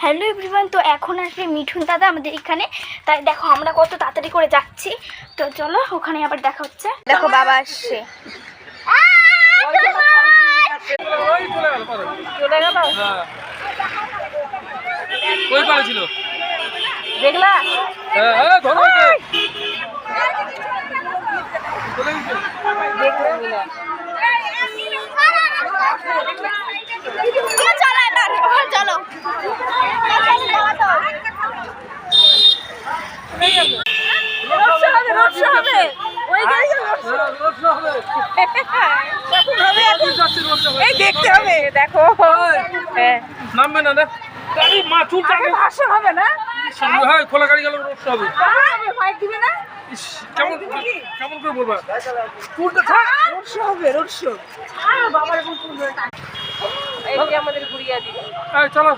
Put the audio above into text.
Hello everyone, তো এখন আসবে মিঠুন দাদা আমাদের এখানে। তাই দেখো আমরা কত তাড়াতাড়ি করে যাচ্ছি। তো চলো ওখানে আবার দেখা হচ্ছে। দেখো বাবা আসছে। চলে গেল। কই পারেছিল দেখলা? চলো দেখতে হবে। দেখো নামবে না গাড়ি মা চুল টানবে ভাষণ হবে না, হ্যাঁ খোলা গাড়ি গেল রোড হবে মাইক দিবে না। কেমন কেমন করে বলবা চুলটা থাক রোড শো হবে রোড শো বাবার এখন আমাদের ঘুরিয়ে দিবে। চলো